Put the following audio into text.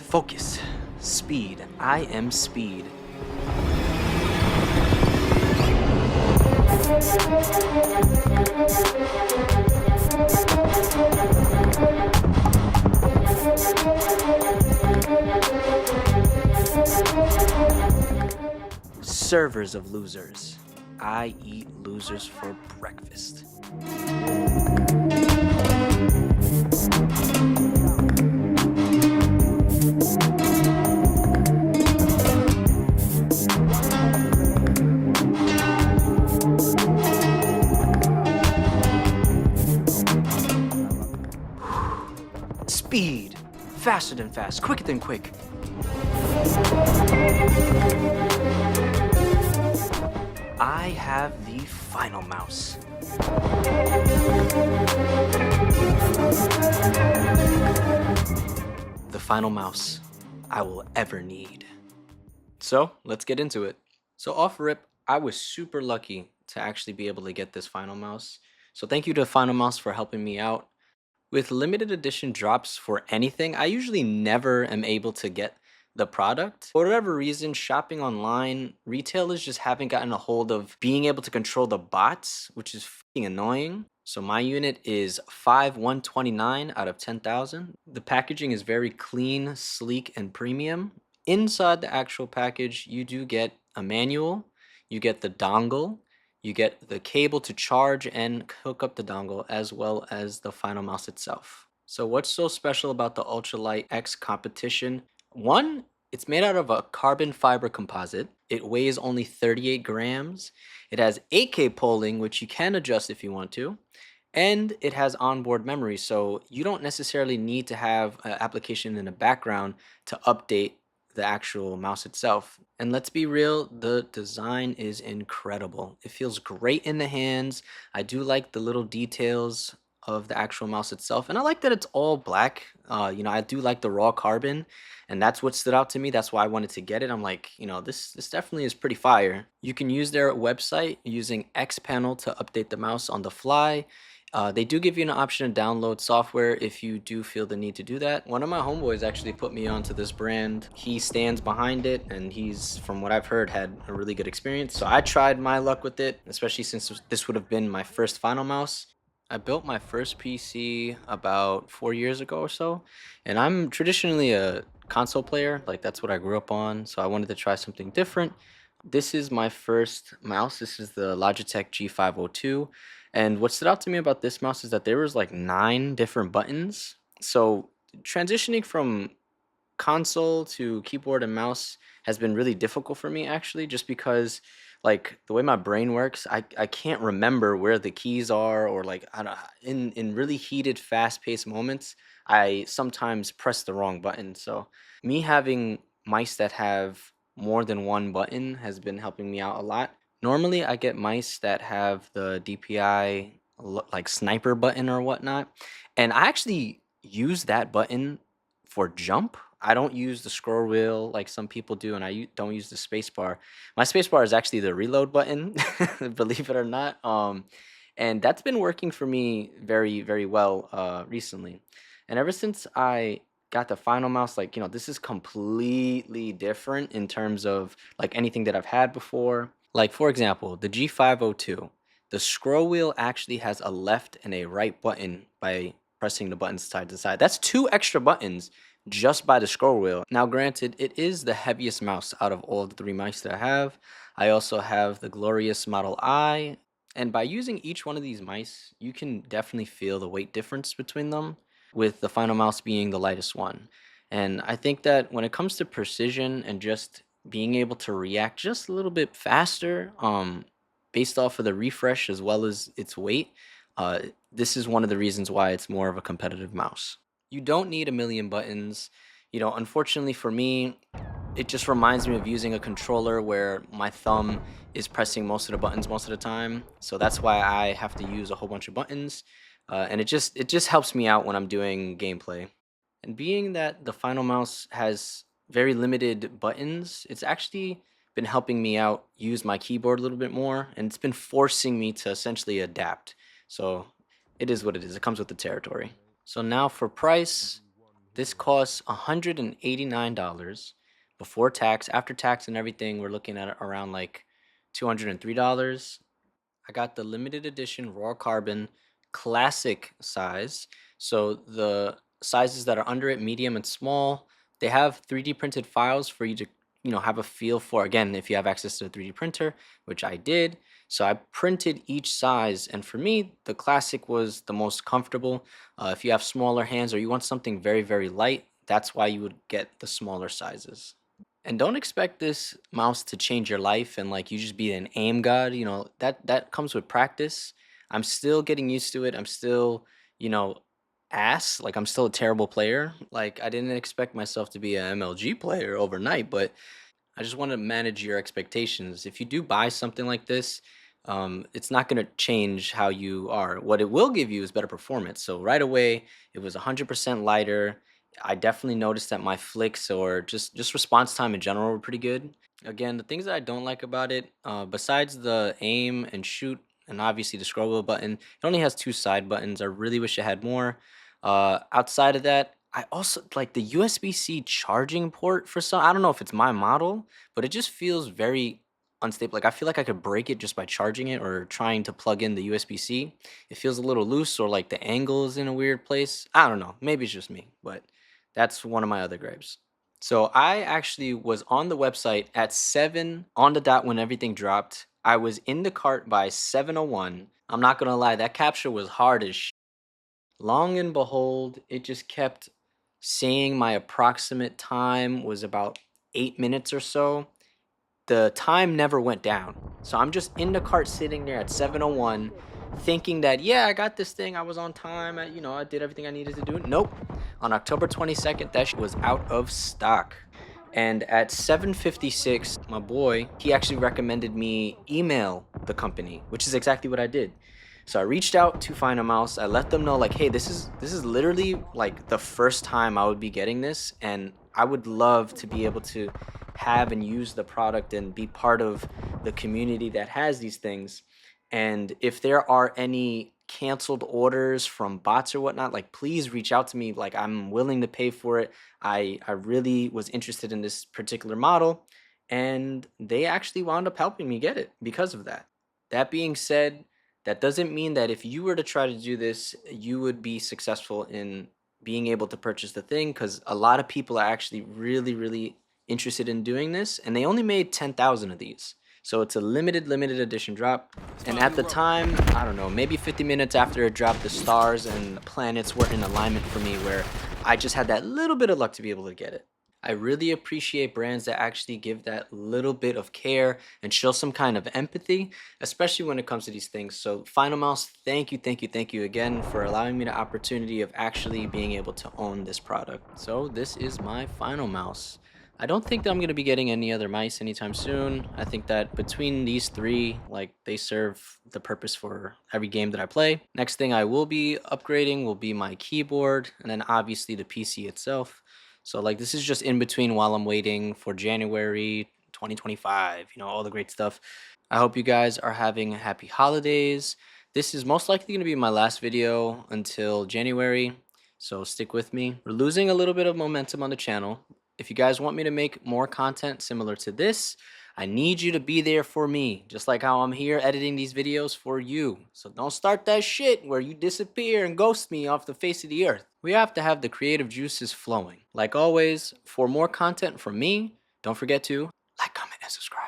Focus. Speed. I am speed. Servers of losers. I eat losers for breakfast. Speed. Faster than fast, quicker than quick. I have the final mouse. The final mouse I will ever need. So let's get into it. So off rip, I was super lucky to actually be able to get this final mouse. So thank you to Final Mouse for helping me out. With limited edition drops for anything, I usually never am able to get the product. For whatever reason, shopping online, retailers just haven't gotten a hold of being able to control the bots, which is fucking annoying. So my unit is 5129 out of 10,000. The packaging is very clean, sleek, and premium. Inside the actual package, you do get a manual, you get the dongle, you get the cable to charge and hook up the dongle, as well as the final mouse itself. So what's so special about the Ultralight X Competition? One, it's made out of a carbon fiber composite. It weighs only 38 grams. It has 8K polling, which you can adjust if you want to. And it has onboard memory, so you don't necessarily need to have an application in the background to update the actual mouse itself. And let's be real, the design is incredible. It feels great in the hands. I do like the little details of the actual mouse itself, and I like that it's all black. I do like the raw carbon, and that's what stood out to me. That's why I wanted to get it. I'm like, this definitely is pretty fire. You can use their website using Xpanel to update the mouse on the fly. They do give you an option to download software if you do feel the need to do that. One of my homeboys actually put me onto this brand. He stands behind it, and he's, from what I've heard, had a really good experience. So I tried my luck with it, especially since this would have been my first final mouse. I built my first PC about 4 years ago or so, and I'm traditionally a console player. Like, that's what I grew up on, so I wanted to try something different. This is my first mouse. This is the Logitech G502. And what stood out to me about this mouse is that there was like 9 different buttons. So transitioning from console to keyboard and mouse has been really difficult for me, actually, just because like the way my brain works, I can't remember where the keys are, or like I don't, in really heated, fast-paced moments, I sometimes press the wrong button. So me having mice that have more than one button has been helping me out a lot. Normally, I get mice that have the DPI like sniper button or whatnot, and I actually use that button for jump. I don't use the scroll wheel like some people do, and don't use the space bar. My space bar is actually the reload button, believe it or not. And that's been working for me very, very well recently. And ever since I got the final mouse, like, this is completely different in terms of like anything that I've had before. Like, for example, the G502, the scroll wheel actually has a left and a right button by pressing the buttons side to side. That's 2 extra buttons just by the scroll wheel. Now, granted, it is the heaviest mouse out of all the 3 mice that I have. I also have the glorious Model I, and by using each one of these mice, you can definitely feel the weight difference between them, with the final mouse being the lightest one. And I think that when it comes to precision and just being able to react just a little bit faster, based off of the refresh as well as its weight, this is one of the reasons why it's more of a competitive mouse. You don't need a million buttons. Unfortunately for me, it just reminds me of using a controller where my thumb is pressing most of the buttons most of the time. So that's why I have to use a whole bunch of buttons. And it just helps me out when I'm doing gameplay. And being that the final mouse has very limited buttons, it's actually been helping me out use my keyboard a little bit more, and it's been forcing me to essentially adapt. So it is what it is. It comes with the territory. So now for price, This costs $189 before tax. After tax and everything, we're looking at around like $203. I got the limited edition raw carbon classic size. So the sizes that are under it, medium and small, they have 3D printed files for you to, have a feel for, again, if you have access to a 3D printer, which I did. So I printed each size, and for me, the classic was the most comfortable. If you have smaller hands or you want something very, very light, that's why you would get the smaller sizes. And don't expect this mouse to change your life and like you just be an aim god. That comes with practice. I'm still getting used to it. I'm still, you know, ass. Like I'm still a terrible player. Like I didn't expect myself to be an MLG player overnight, but I just want to manage your expectations. If you do buy something like this, it's not going to change how you are. What it will give you is better performance. So right away, it was 100% lighter. I definitely noticed that my flicks or just response time in general were pretty good. Again, the things that I don't like about it, besides the aim and shoot, and obviously the scroll wheel button, it only has two side buttons. I really wish it had more. Outside of that, I also like the USB-C charging port for some. I don't know if it's my model, but it just feels very unstable. Like I feel like I could break it just by charging it or trying to plug in the USB-C. It feels a little loose or like the angle is in a weird place. I don't know. Maybe it's just me, but that's one of my other gripes. So I actually was on the website at 7 on the dot when everything dropped. I was in the cart by 7:01. I'm not gonna lie, that capture was hard as long and behold, it just kept saying my approximate time was about 8 minutes or so. The time never went down. So I'm just in the cart sitting there at 7:01 thinking that, yeah, I got this thing. I was on time. I did everything I needed to do. Nope. On October 22nd, that shit was out of stock. And at 7:56, my boy, he actually recommended me email the company, which is exactly what I did. So I reached out to FINALMOUSE. I let them know like, hey, this is literally like the first time I would be getting this, and I would love to be able to have and use the product and be part of the community that has these things. And if there are any canceled orders from bots or whatnot, like please reach out to me. Like I'm willing to pay for it. I really was interested in this particular model, and they actually wound up helping me get it because of that. That being said, that doesn't mean that if you were to try to do this, you would be successful in being able to purchase the thing, because a lot of people are actually really, really interested in doing this, and they only made 10,000 of these. So it's a limited edition drop. And at the time, I don't know, maybe 50 minutes after it dropped, the stars and the planets were in alignment for me where I just had that little bit of luck to be able to get it. I really appreciate brands that actually give that little bit of care and show some kind of empathy, especially when it comes to these things. So FINALMOUSE, thank you again for allowing me the opportunity of actually being able to own this product. So this is my FINALMOUSE. I don't think that I'm going to be getting any other mice anytime soon. I think that between these three, like they serve the purpose for every game that I play. Next thing I will be upgrading will be my keyboard, and then obviously the PC itself. So like this is just in between while I'm waiting for January 2025, all the great stuff. I hope you guys are having happy holidays. This is most likely going to be my last video until January, so stick with me. We're losing a little bit of momentum on the channel. If you guys want me to make more content similar to this, I need you to be there for me, just like how I'm here editing these videos for you. So don't start that shit where you disappear and ghost me off the face of the earth. We have to have the creative juices flowing. Like always, for more content from me, don't forget to like, comment, and subscribe.